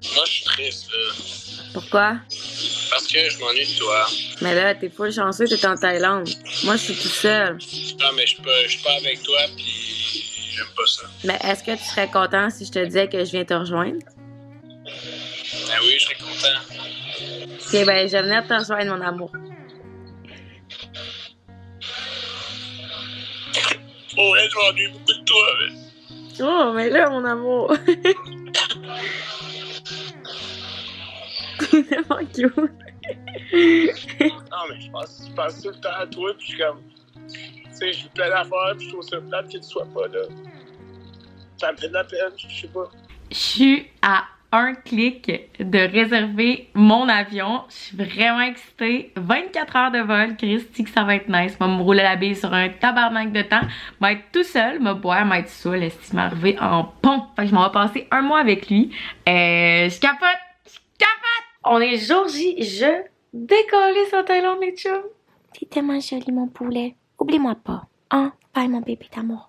Moi, je suis triste, là. Pourquoi? Parce que je m'ennuie de toi. Mais là, t'es full chanceux, t'es en Thaïlande. Moi, je suis tout seul. Non, mais je suis pas avec toi, puis j'aime pas ça. Mais est-ce que tu serais content si je te disais que je viens te rejoindre? Ben oui, je serais content. Ok, ben, je vais venir te rejoindre, mon amour. Oh, ouais, je m'ennuie beaucoup de toi, mais... Oh, mais là, mon amour. T'es tellement cute. Non, mais je pense tout le temps à toi, puis je suis comme... Tu sais, je vis plein d'affaires, puis je trouve ça plate que tu sois pas là. Ça me fait de la peine, je sais pas. Je suis à un clic de réserver mon avion. Je suis vraiment excitée. 24 heures de vol. Christy, que ça va être nice. Je vais me rouler la bille sur un tabarnak de temps. Je vais être tout seul, me boire, m'être saoul. Est-ce m'arriver en pont? Fait que je m'en vais passer un mois avec lui. Je capote! Je capote! On est jour J. Je décolle sur Thaïlande, les chums. T'es tellement joli, mon poulet. Oublie-moi pas. Hein? Bye, mon bébé d'amour.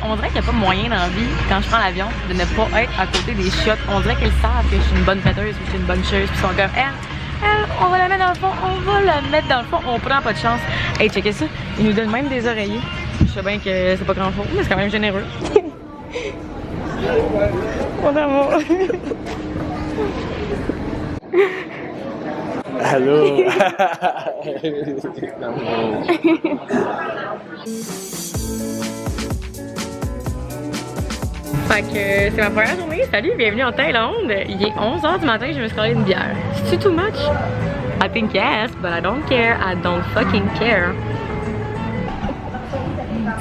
On dirait qu'il n'y a pas moyen dans la vie, quand je prends l'avion, de ne pas être à côté des chiottes. On dirait qu'ils savent que je suis une bonne fêteuse ou que je suis une bonne cheuse. Puis ils sont comme, elle, on va la mettre dans le fond, on va la mettre dans le fond, on prend pas de chance. Hey, checkez ça, ils nous donnent même des oreillers. Je sais bien que c'est pas grand chose, mais c'est quand même généreux. Mon amour. Allô? Fait que c'est ma première journée. Salut, bienvenue en Thaïlande. Il est 11h du matin et je me suis collé une bière. C'est too much? I think yes, but I don't care. I don't fucking care.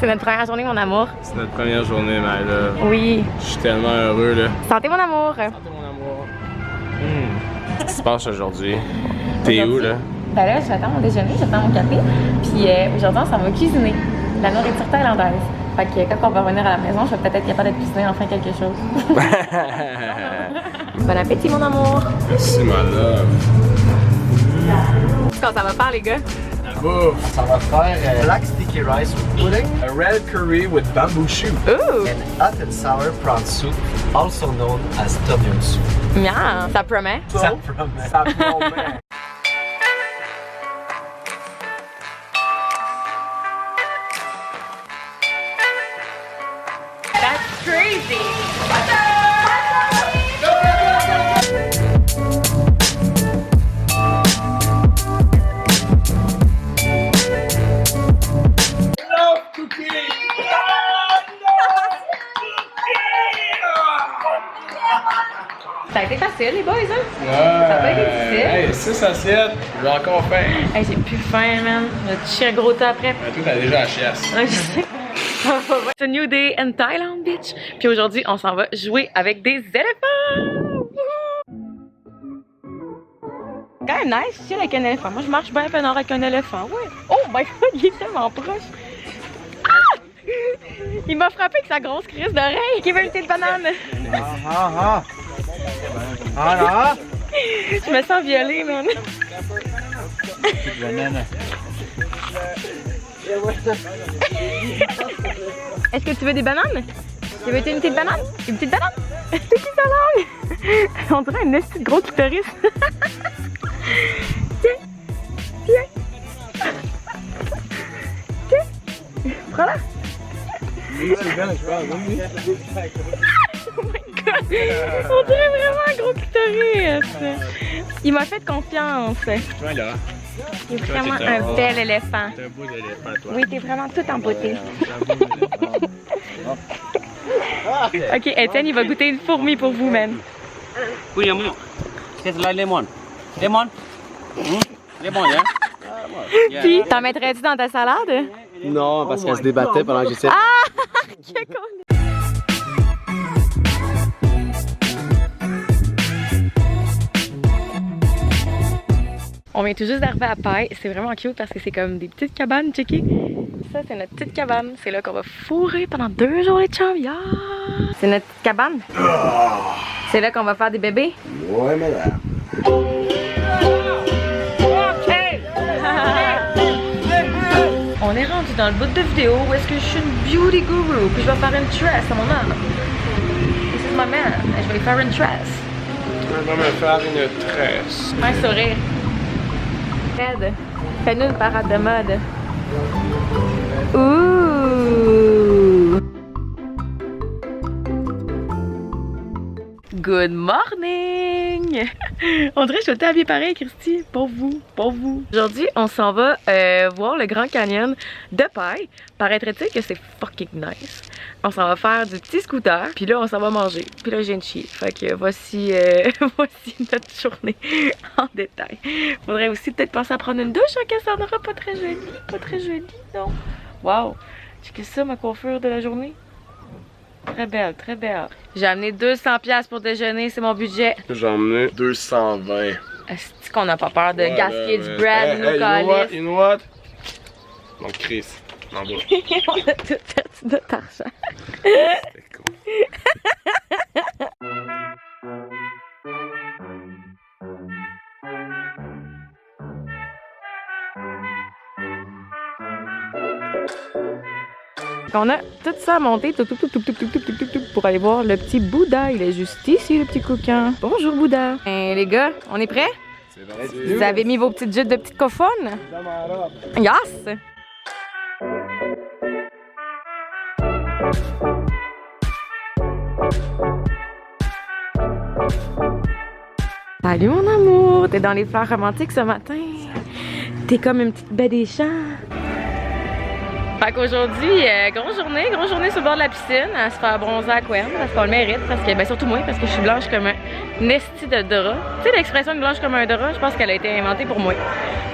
C'est notre première journée, mon amour. C'est notre première journée, mais là... Oui. Je suis tellement heureux, là. Santé, mon amour. Santé, mon amour. Qu'est-ce qui se passe aujourd'hui? T'es où, là? Ben là, j'attends mon déjeuner, j'attends mon café. Puis aujourd'hui, on s'en va cuisiner la nourriture thaïlandaise. Fait que quand on va revenir à la maison, je vais peut-être être capable de cuisiner enfin quelque chose. Bon appétit, mon amour. Merci, ma love. Qu'est-ce qu'on ça va faire, les gars? La bouffe! Ça va faire black sticky rice with pudding, a red curry with bamboo shoot, Ooh! and hot and sour prawn soup, also known as tom yum soup. Miam! Ça promet? Ça promet. That's crazy! Ça a été facile, les boys, hein? Ouais! Ça a pas été difficile. Hey, 6 assiettes, j'ai encore faim. Hey, j'ai plus faim, man. Je vais te chier un gros tas après. Mais toi, t'as déjà la chiasse. Ouais, je sais. It's a new day in Thailand, bitch. Puis aujourd'hui, on s'en va jouer avec des éléphants. Quand même nice, chill avec un éléphant. Moi, je marche bien peinard avec un éléphant, ouais. Oh my god, il est tellement proche. Ah! Il m'a frappé avec sa grosse crise d'oreille. Qui veut une petite banane? Ah, Je me sens violée, man. Est-ce que tu veux des bananes? Tu veux une petite banane? Une petite banane? C'est qui ça langue? On dirait un petit gros clitoris. Tiens, tiens. Tiens. Prends-la. Oh my god! On dirait vraiment un gros clitoris! Il m'a fait confiance. Voilà. Il est vraiment un bel éléphant. T'es un beau éléphant, toi. Oui, t'es vraiment tout en beauté. Ok, Étienne, il va goûter une fourmi pour vous, man. Oui, lemon. C'est la lemon. Lemon. Lemon, hein? Puis, t'en mettrais-tu dans ta salade? non, parce qu'elle se débattait pendant que j'essayais. Ah! Quel con! On vient tout juste d'arriver à Paille. C'est vraiment cute parce que c'est comme des petites cabanes, checké. Ça, c'est notre petite cabane. C'est là qu'on va fourrer pendant 2 jours, les chums. Yeah! C'est notre petite cabane. C'est là qu'on va faire des bébés. Ouais, madame. On est rendu dans le bout de vidéo où est-ce que je suis une beauty guru. Puis je vais faire une tresse à mon homme. This is my man. Je vais lui faire une tresse. On va me faire une tresse. Un sourire. Fred, fais-nous une parade de mode. Ouh! Good morning! On dirait que je suis habillée pareil, Christy. Pour vous, pour vous. Aujourd'hui, on s'en va voir le Grand Canyon de Paille. Paraîtrait-il que c'est fucking nice. On s'en va faire du petit scooter, puis là, on s'en va manger. Puis là, je viens de chier. Fait que voici, voici notre journée en détail. Faudrait aussi peut-être penser à prendre une douche en cas ça n'aura pas très joli. Pas très joli, non? Wow! Checkez ça, ma coiffure de la journée. Très belle, très belle. J'ai amené 200$ pour déjeuner, c'est mon budget. J'ai emmené 220. Est-ce qu'on n'a pas peur de gaspiller du bread, nous, you know what? Donc, Chris, en bas. On a tout fait notre argent. C'est cool. On a tout ça à monter pour aller voir le petit Bouddha. Il est juste ici, le petit coquin. Bonjour Bouddha. Les gars, on est prêts? C'est vrai. Vous avez mis vos petites jutes de petites coffones? Yes! Salut mon amour! T'es dans les fleurs romantiques ce matin? T'es comme une petite baie des champs. Fait qu'aujourd'hui, grosse journée sur le bord de la piscine, à se faire bronzer à Quen, parce qu'on le mérite, parce que, ben surtout moi, parce que je suis blanche comme un esti de drap. Tu sais l'expression blanche comme un drap, je pense qu'elle a été inventée pour moi.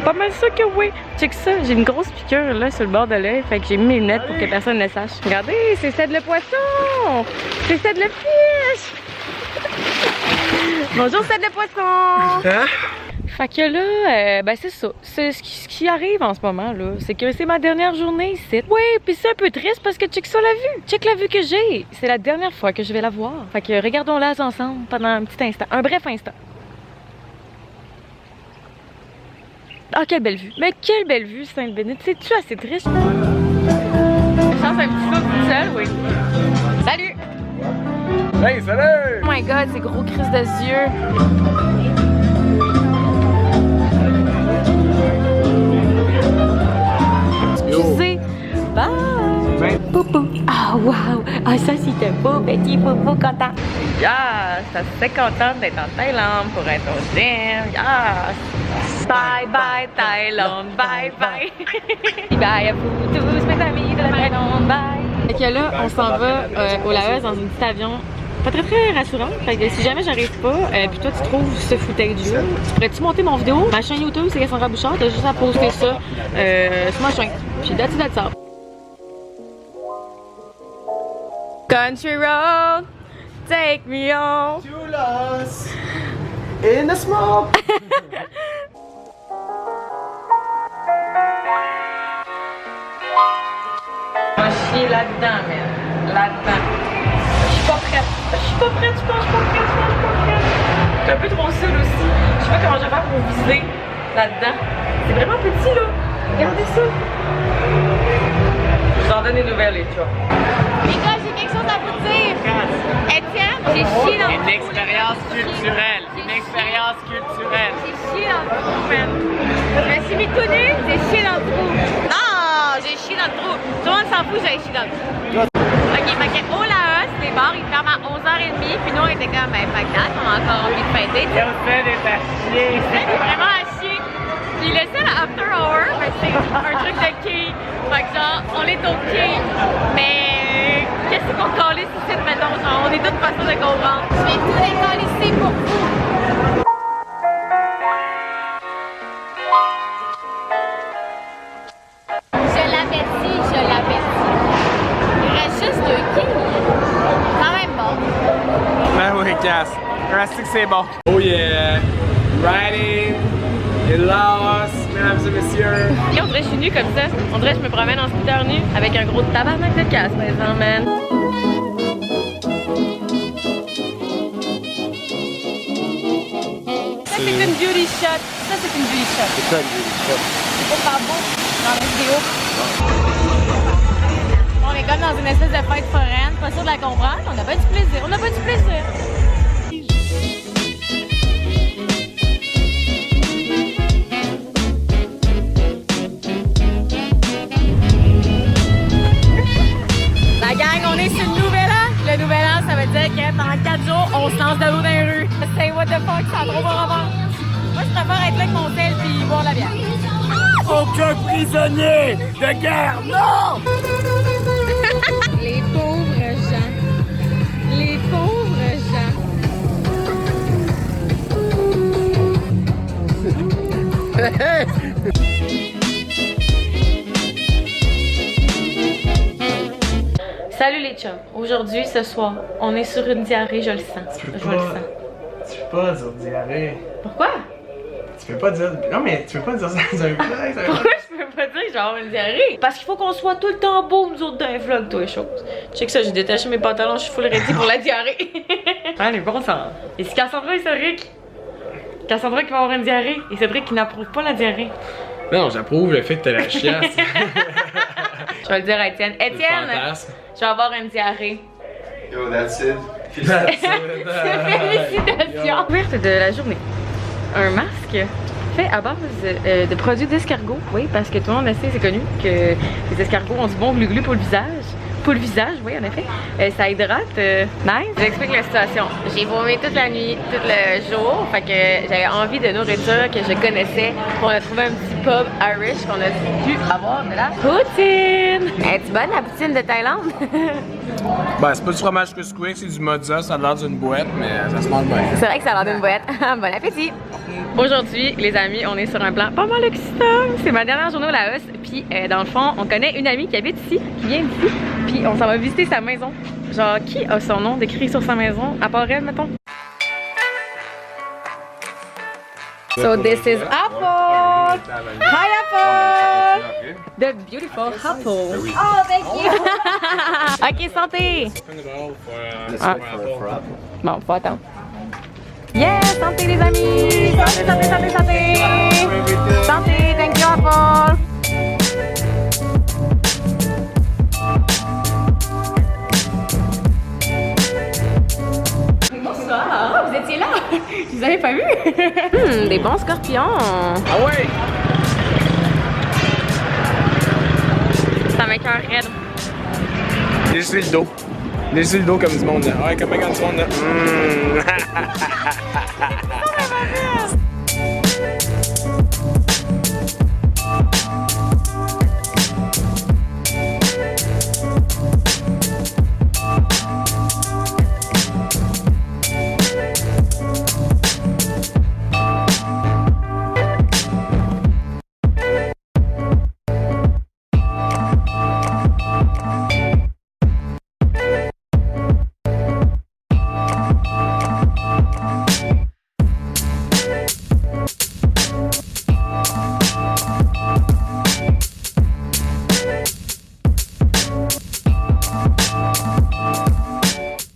Pas mal ça que oui. Check ça, j'ai une grosse piqûre là sur le bord de l'œil, fait que j'ai mis mes lunettes pour que personne ne le sache. Regardez, c'est Cède le poisson! C'est Cède le fiche! Bonjour Cède le poisson! Hein? Fait que là, ben c'est ça. C'est ce qui arrive en ce moment, là. C'est que c'est ma dernière journée ici. Oui, puis c'est un peu triste parce que check ça la vue. Check la vue que j'ai. C'est la dernière fois que je vais la voir. Fait que regardons-la ensemble pendant un petit instant. Un bref instant. Ah, quelle belle vue. Mais quelle belle vue, Sainte-Bénite. C'est-tu assez triste? Je sens un petit peu toute seule, oui. Salut! Hey, salut! Oh my god, ces gros crises de yeux. Excusez. Bye. Poupou. Ah, wow. Ah, ça, c'est un beau petit poupou content. Yes. Ça se fait contente d'être en Thaïlande pour être au gym. Yes. Bye, bye, Thaïlande. Bye, bye. Bye à vous tous, mes amis de la Thaïlande. Bye. Fait que là, on s'en va au Laos dans un petit avion. Pas très rassurant. Fait que si jamais j'arrive pas, puis toi tu trouves ce footage-là, tu pourrais-tu monter mon vidéo? Ma chaîne YouTube, c'est Cassandra Bouchard. T'as juste à poster ça sur ma chaîne. Puis that's all. Country road, take me on. You lost in a small. Moi, je suis là-dedans, man. Là-dedans. Je suis pas prête, je pense, je suis pas prête. Je suis un peu trop seule aussi. Je sais pas comment je vais faire pour viser là-dedans. C'est vraiment petit, là. Regardez ça. Je vous en donne des nouvelles, les gars. Les gars, j'ai quelque chose à vous dire. Étienne, j'ai chié dans le trou. Une expérience culturelle. Une expérience culturelle. J'ai chié dans le trou, man. Je me suis mis tout nu, j'ai chié dans le trou. Non, j'ai chié dans le trou. Tout le monde s'en fout, j'ai chié dans le trou. Ok, fait que au Laos, les bars ils ferment à 11h30, puis nous on était comme, ben, fait que date, on a encore envie de fêter. C'est vraiment à chier. Puis le seul after hour, ben, c'est un truc de quai. Fait que genre, on est au quai, mais qu'est-ce qu'on calisse ici, mettons, genre, on est toutes façons de comprendre. Je vais tout décalisser pour vous. Je l'avertis. Il reste juste 2 quais. Quand même bon. Ben oui, Cass. Rastic, c'est bon. Oh yeah. Riding Hélas, mesdames et messieurs. Et on dirait que je suis nue comme ça. On dirait que je me promène en scooter nu avec un gros tabarnak de casse, par exemple, man. Ça, c'est une beauty shot. Ça, c'est une beauty shot. C'est ça, une beauty shot. C'est pas par beau dans la vidéo. On est comme dans une espèce de fête foraine. Pas sûr de la comprendre. On n'a pas du plaisir. On n'a pas du plaisir. La gang, on est sur le nouvel an. Le nouvel an, ça veut dire que pendant 4 jours, on se lance de l'eau dans les rues. C'est what the fuck, ça a trop bon rapport. Moi, je préfère être là avec mon sel puis boire la bière. Aucun prisonnier de guerre, non! Les pauvres gens. Les pauvres gens. Salut les chums. Aujourd'hui, ce soir, on est sur une diarrhée, je le sens. Tu peux Je le sens. pas dire diarrhée. Pourquoi? Tu peux pas dire. Non, mais tu peux pas dire ça dans un vlog. Pourquoi je peux pas dire que je vais avoir une diarrhée? Parce qu'il faut qu'on soit tout le temps beau, nous autres, dans les vlogs, toi, les choses. Check ça, j'ai détaché mes pantalons, je suis full ready pour la diarrhée. Ah, les bons sang. Et c'est Cassandra et Cédric. Cassandra qui va avoir une diarrhée et Cédric qui n'approuve pas la diarrhée. Non, j'approuve le fait que t'as la chiasse. Je vais le dire à Étienne. Étienne, je vais avoir une diarrhée. Yo, that's it. Félicitations! Ouverte de la journée. Un masque fait à base de produits d'escargot. Oui, parce que tout le monde le sait, c'est connu que les escargots ont du bon glu-glu pour le visage. Pour le visage, oui, en effet. Ça hydrate. Nice. J'explique la situation. J'ai vomi toute la nuit, tout le jour. Fait que j'avais envie de nourriture que je connaissais. On a trouvé un petit pub Irish qu'on a pu avoir de la poutine. Es-tu bonne la poutine de Thaïlande? Ben, c'est pas du fromage couscous, c'est du mozza, ça a l'air d'une boîte, mais ça se mange bien. C'est vrai que ça a l'air d'une boîte. Bon appétit! Aujourd'hui, les amis, on est sur un plan pas mal excitant. C'est ma dernière journée au Laos. Puis, dans le fond, on connaît une amie qui habite ici, qui vient d'ici. Puis, on s'en va visiter sa maison. Genre, qui a son nom décrit sur sa maison? À part elle, mettons. So, this is Apple! Hi, Apple! The beautiful apple. Oh, thank you! Ok, santé! Bon, faut attendre. Yes, santé les amis! Santé, santé, santé, santé! Santé, thank you, Apple! Bonsoir! Vous étiez là? Je vous avais pas vu? Des bons scorpions! Ah ouais! Ça m'écoeure raide. Laissez le dos. Laissez le dos comme du monde. Ouais, comme quand du monde.